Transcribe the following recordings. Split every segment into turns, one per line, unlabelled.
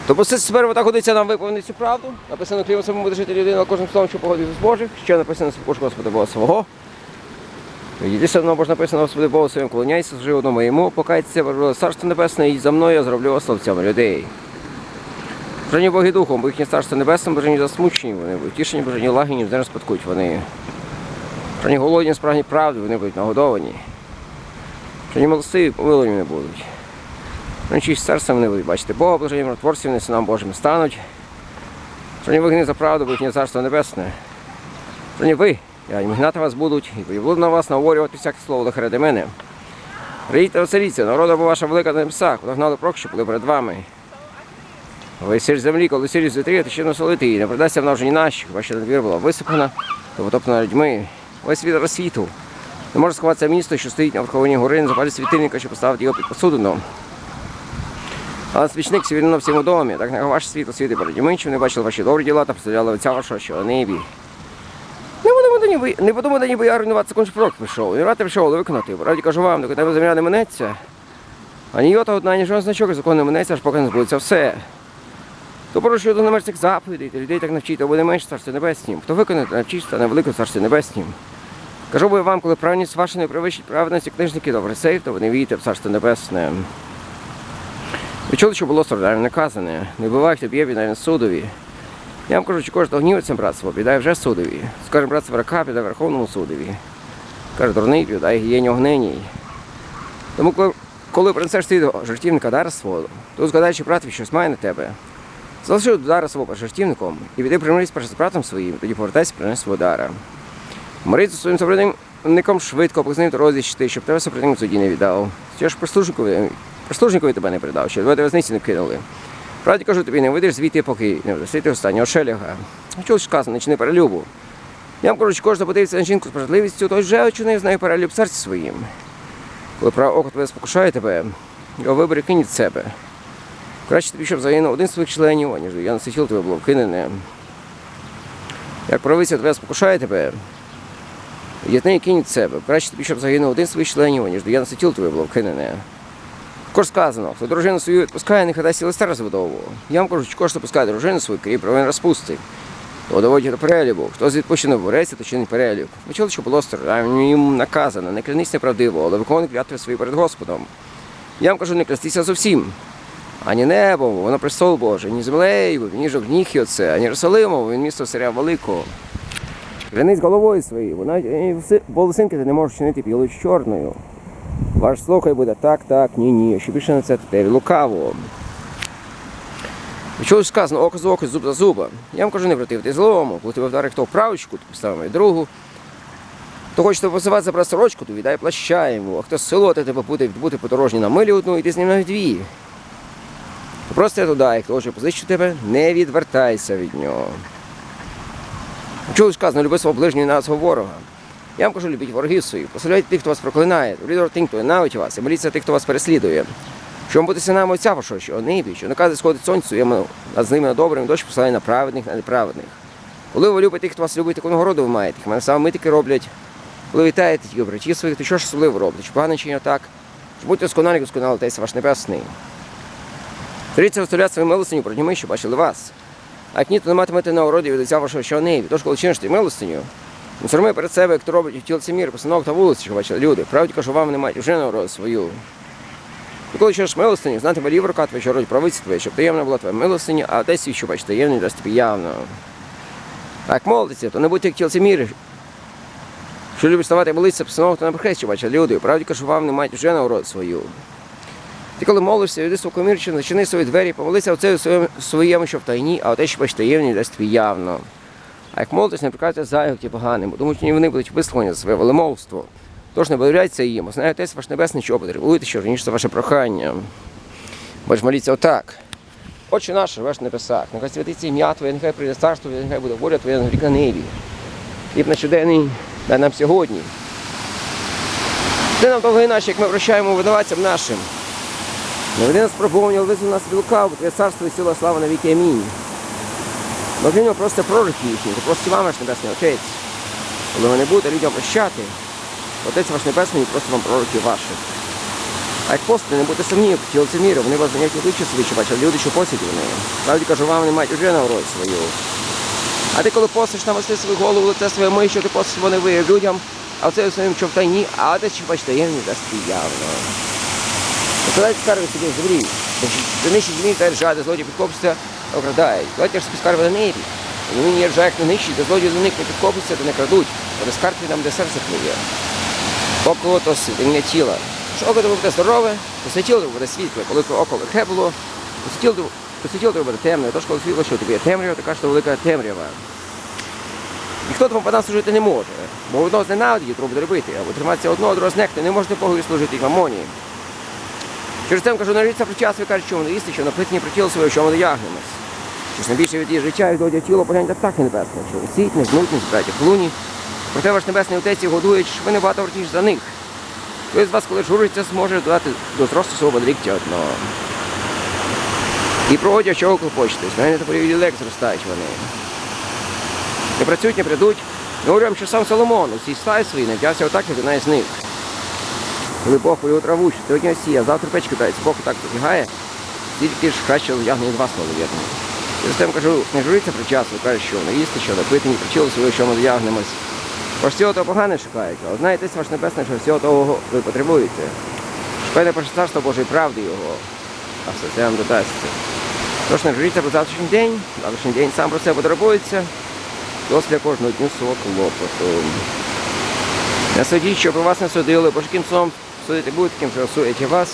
Тобто все тепер отак годиться нам виповнити цю правду. Написано, крім самому буде жити людина кожним словом, що погодиться з Божих. Ще написано, слухай Господа Бога свого. Єдине одно Боже написано, Господи Богу своїм, клоняйся, служи одному йому, покайтеся, бо царство небесне, і за мною я зроблю ославцями людей. Божені Боги Духом, бо їхнє царство небесне, божені засмучені, вони будуть тішені, божені лагідні, не розпадкують вони. Божені голодні, справжні правди, вони будуть нагодовані. Божені милостиві, помилувані не будуть. Божені царством не будуть бачити Бога, божені миротворці, вони синам Божим стануть. Божені вогні за правду, бо їхнє царство небесне. Божені ви, я гнати вас будуть, і буду на вас наговорювати всяке слово лихе мене. Прийдіть та оселіться, народа бо ваша велика на небесах, догнали прок, що були перед вами. Ви сіль землі, коли сіль з вітрі, то ще насолити її, не придасться вона вже ні нащих, ваша надвір була висипана, то потоптана людьми. Весь світ розсвіту. Не може сховатися місто, що стоїть на верховині гори, не запалить світильника, щоб поставити його під посудину. Але свічник свірено в цьому домі, так не ваше світло світи перед людьми, щоб не бачили ваші добрі діла та представляли отця вашого, що на небі. Не подумайте, ніби я руйнувати закон, що пророк прийшов. Руйнувати прийшов, але виконати. Правді кажу вам, доки тебе земля не минеться, ані йота одна, ні жоден значок, закон не минеться, аж поки не збудеться все. Хто порушує до цих заповідей, та людей так навчить, то буде менше царстві небеснім. Хто виконає, то навчиться на велике царстві небеснім. Кажу бо вам, коли праведність ваша не перевищить праведності книжники до фарисеїв, то ви не війдете в царство небесне. Ви чули, що було страждання наказане. Не бувайте б'є, бідай на судові. Я вам кажу, що кожного гнівиться брат свого, бідай вже судові. Скаже брат сварака, бідай Верховному судові. Каже, дурний, бідай гієні огненій. Тому, коли принесеш ти до жертівника дара свого, то згадай, що брат щось має на тебе. Залиши дара свого перед жертівником і піди примирись перед братом своїм, тоді повертайся, принес свого дара. Мирись зі своїм супротивником швидко, познай то розіч щоб тебе супротивник судді не віддав. Що ж прислужникові тебе не передав, щоб тебе в'язниці не кинули. Правді кажу тобі, не вийдеш звідти, поки не вдасти останнього шеляга. Чули ж сказано, чи не перелюбу. Я вам кажу, що кожен подивиться на жінку з справедливістю, той вже очинив з нею перелюб в серці своїм. Коли праве око тебе спокушає тебе, його вибери кинь від себе. Краще тобі, щоб загинув один з своїх членів, аніж я на тіло тебе було вкинене. Як правиця тебе спокушає тебе, єдний кинь від себе. Краще тобі, щоб загинув один з своїх членів, аніж я на тіло тебе було вкинене. Також сказано, хто дружину свою відпускає, нехай дасть листера забудову. Я вам кажу, що кожен пускає дружину свою, крім провин розпусти. То доводить до перелюбу. Хто з відпущеного бореться, то чинить перелюб. Ви чули, що було страждання їм наказано, не клянись неправдиво, але виконуй клятви свої перед Господом. Я вам кажу, не клястися зовсім. Ані небом, воно престол Божий, ні землею, ні ж огніхи оце, ані Єрусалимом, він місто царя великого. Клянись головою своєю, волосинки ти не можеш чинити білою чи чорною. Ваш слухай буде так, ні, що більше на це тебе лукаво. Чого сказано, око за око, зуб за зуба. Я вам кажу, не противте злому, коли тебе вдарить хто в праву щеку, то поставимо і другу. Хто хоче посилати за просрочку, то віддай плаща йому, а хто силоти тебе буде бути подорожній на милі одну, йди з ним навіть дві. То просто я туди, хто хоче позичити тебе, не відвертайся від нього. Чого сказано, люби свого ближнього і на свого ворога. Я вам кажу, любіть ворогів своїх, прославляйте тих, хто вас проклинає, любіть тих, хто ненавидить вас, і моліться тих, хто вас переслідує. Що вам бути синами Отця вашого, що небі, що накази сходить сонцю, йому над ними на добрим, дощ посилає на праведних, на неправедних. Коли ви любите тих, хто вас любить, таку нагороду ви маєте, мене саме митики роблять. Коли вітаєте тільки братів своїх, то що ж особливо роблять? Чи погано, чи не так? Що будьте досконалі, досконали, Отець ваш Небесний. Старіться виставляти свою милостиню проти ними, що бачили вас. А як ні, то не матимете на уроді від Отця вашого, що небі. Тож, коли чиниш ти милостиню, не сорми перед себе, як то робить в тілці мір, посинок та вулиці, що бачили люди. Правді кажу, вам не мають вже на уроду свою. І коли чиниш милостиню, знати ліва рука твоя, що робить правиці твоя, щоб таємна була твоя милостиня, а Отець свій, що бачить таємний, дасть тобі явно. А як молитеся, то не будьте як тілці мір, що любить ставати молитися, посинок та на прихрест, що бачать люди. Правді кажу, вам не мають вже на уроду свою. Ти коли молишся, йди свого комірчину, зачини свої двері, помолися Отцеві своєму, що в тайні, а Отець, що бачить таємний, дасть тобі явно. А як молитесь, не прикайте зайвих і поганим, бо тому що вони будуть висловлені за своє велемовство. Тож не довіряйте їм, знає Отець ваш Небесний, що потребуєте, що раніше ваше прохання. Бо ж моліться отак. Отче наш, ваш на небесах, нехай святиться ім'я Твоє, нехай прийде царство Твоє, нехай буде воля Твоя на вік на небі. Хліб на щоденний дай нам сьогодні. Ти нам довги наші, як ми прощаємо винуватцям нашим. Не веди нас пробування, але визволи нас від лукавого, Твоє царство і сила, слава на віки. Амінь. Ми в нього просто пророки їхні, то просто вам ваш Небесний Отець. Коли ви не будете людям прощати, Отець ваш Небесний просить вам пророків ваших. А як постите, не будьте сумні, ті лицеміри, вони вас ганяють обличчя собі, що бачать, люди, що постять вони. Правді кажу, вам не мають вже на роль свою. А ти коли постиш намасли свою голову, лице своє миє, що ти постиш, вони виявив людям, а оце своїм човтайні, а ти що бачите, таємні дасть явно. Покладайте скарби собі в землі, знищить землі та ржати, злодії підкопуються, окрадають. Давайте ж собі скарби на небі. І мені ржа, як не нищить, де злодії до них не підкопуються, то не крадуть. Бо скарб там, де серце плює. Око то світлення тіла. Що око буде здорове, то все тіло буде світле. Коли око легке було, то все тіло буде темне. Тож коли світло, що тобі є темрява, така що велика темрява. Ніхто вам по нас служити не може. Бо одного зненавидить, треба буде робити. Або триматися одного, другого знехти, не можете Богові служити і мамоні. Через це вам кажу, народіться про час, ви кажете, що воно їсти, що напитані про тіло своє, що воно ягнемось. Щось найбільше від її життя і до тіло погляньте так і небесне, що висіть, не жнуть, не збирають в луні. Проте ваш небесний отець його годує, що ви не багато вартіш за них. Хтось з вас, коли журиться, зможе додати до зросту свого бодріктя одного. І про одяг чого клопочетесь, навіть на порівні лек зростають вони. Не працюють, не прийдуть. Ми говоримо, що сам Соломон у цій стаї своїй не вдявся отак, як одна із них. Коли Бог полює траву, що сьогодні осіє, завтра печ кидається, Бог так забігає, тільки ж краще одягне від вас маловірно. Через те кажу, не журіться про час, ви кажете, що не їсти, що напитані, причили своє, що ми одягнемось. Бо ж всього того погане шукаєте, а знаєте, ваш небесний, що всього того ви потребуєте. Шукайте про царство Божої правди його, а все це вам додасться. Тож не журіться про завтрашній день сам про це потребується, досить для кожного дню свого клопоту. Не судіть, що про вас не судили, бо ж яким словом судити будете, ким що осудять вас,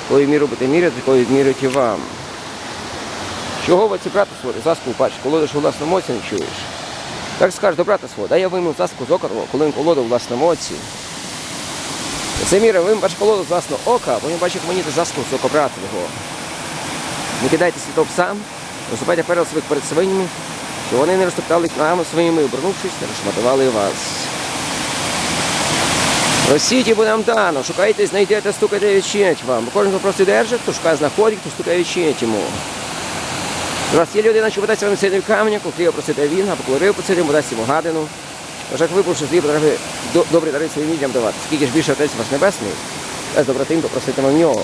коли міру будете міряти, коли відмірять і вам. Чого ви ці брата свої, заску бачиш, колодиш у власному оці не чуєш? Так скажеш до брата свого, дай я вийму заску з ока, коли він колоду у власному оці. Це міра, ви бачите колоду з власного ока, а потім бачите, як мені заску з ока брата твого. Не кидайте світов сам, розступайте перед своїх перед свинями, що вони не розтоптали їх ногами своїми, обернувшись, не розшматували вас. Просіть і буде нам дано, шукайте, знайдете, стукайте і відчинять вам. Бо кожен, хто просить держить, хто шукає, знаходить, хто стукає і відчинять йому. У нас є людина, що подасть вам сидів камня, коли хліба просите він, а поклорив посидів, дасть йому гадину. Тож як випивши хліб, добрі дари своїм людям давати. Скільки ж більше Отець ваш Небесний, дасть добротим, то проситиме в нього.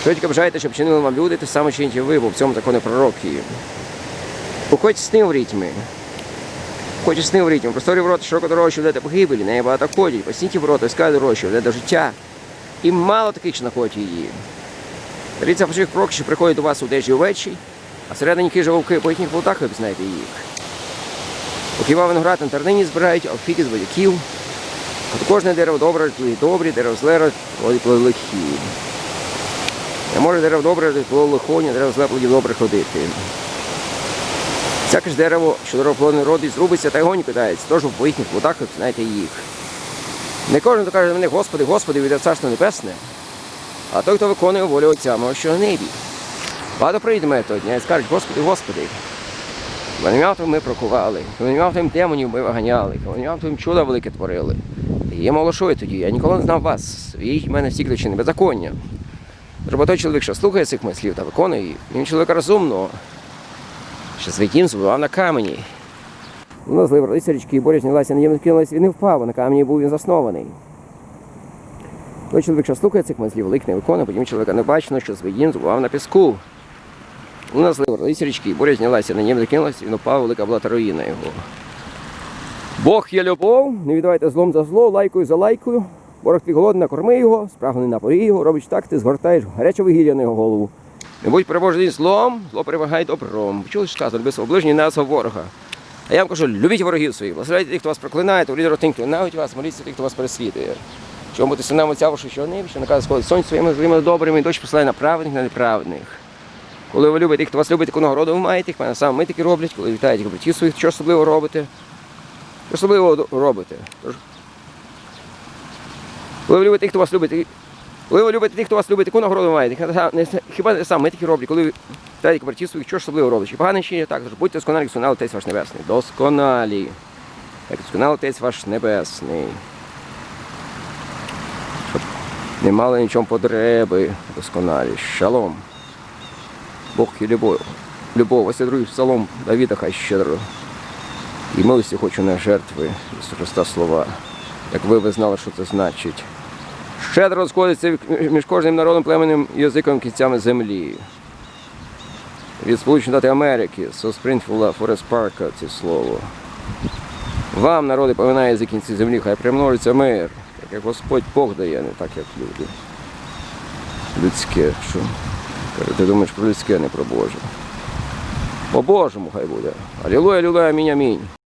Що тільки бажаєте, щоб чинили вам люди, те саме чиніть і ви, бо в цьому закони пророки. Уходь сни в ритмі. Хоче сни в ритмі. Просторі ворота, широко дорога, що веде до погибелі, неї багато ходять. Посніть ворота, іскай дорогу, що веде до життя. І мало таких, що знаходять її. Дивіться по своїх пророків, що приходять до вас у дежі увечі, а всередині хижі вовки, по їхніх плотах ви знаєте їх. Оківа виноград на тернині збирають, а фіги з водяків. От кожне дерево добре, добрі, дерево зле, плоди лихі. Не може дерево добре, плоди лихоні, дерево зле, плоді добре ходити. Всяке ж дерево, що дороплодне родить, зрубиться та й гоні кидається, тож по їхніх плодах ви знаєте їх. Не кожен, хто каже на мене, Господи, Господи, віде Царство Небесне, а той, хто виконує волю Отця мого, що на небі. Багато прийде мене того дня і скажуть, Господи, Господи, ім'я Твоїм ми прокували, ім'я Твоїм демонів ми виганяли, ім'я Твоїм чудо велике творили. І я молошую тоді, я ніколи не знав вас, їх в мене всі ключі беззаконня. Треба той чоловік, що слухає цих мислів та виконує їх, він чоловіка розумного, що свій збивав на камені. Воно злив родися річки, і боря знялася, на ньому кинулась, він не впав, а на камені був він заснований. Той чоловік, що слухає цих мислів, велик не виконує, потім чоловіка не бачено, що свій дім збивав на піску. Воно злив родися річки, і боря знялася, на ньому кинулась, він впав, велика була та руїна його. Бог є любов, не віддавайте злом за зло, лайкою за лайкою. Ворог твій голодний, накорми його, спрагнений напої його, робиш так, ти згортаєш гаряче вугілля на його голову. Не будь переможений злом, зло перемагає добром. Чули ж сказано, люби свого ближнього, не свого ворога. А я вам кажу, любіть ворогів своїх, благословляйте тих, хто вас проклинає, то лідеру тим, хто ненавидить вас, моліться тих, хто вас переслідує. Що бути синами Отця вашого, що небі, що наказ сходить сонце своїми злими добрими, і дощ посилає на праведних, на неправедних. Коли ви любите тих, хто вас любить, таку нагороду ви маєте, мене саме ми такі роблять, коли вітаєте братів своїх, що особливо робите. Що особливо робите. Коли ви любите тих, хто вас любить, коли ви любите тих, хто вас любить, таку нагороду ви маєте. Хіба не саме ми такі роблять, коли ви вітаєте братів своїх, що особливо робите. Чи погане ще також, будьте досконалі, як досконалий Отець ваш Небесний. Досконалі. Як досконалий Отець ваш Небесний. Щоб не мали нічого потреби досконалі. Шалом. Бог і любов. Любов. Ось другий псалом Давіда, хай щедро. І милості хочу на жертви Ісуса Христа слова. Як ви знали, що це значить. Щедро розходиться між кожним народом, племенем і язиком кінцями землі. Від Сполучених Штатів Америки, со Спрінфілда, Форест Парка, це слово. Вам, народи, поминає за кінці землі, хай примножиться мир, так як Господь Бог дає, не так, як люди. Людське, що? Каже, ти думаєш про людське, не про Боже. По Божому хай буде. Алілуя, алілуя, амінь, амінь.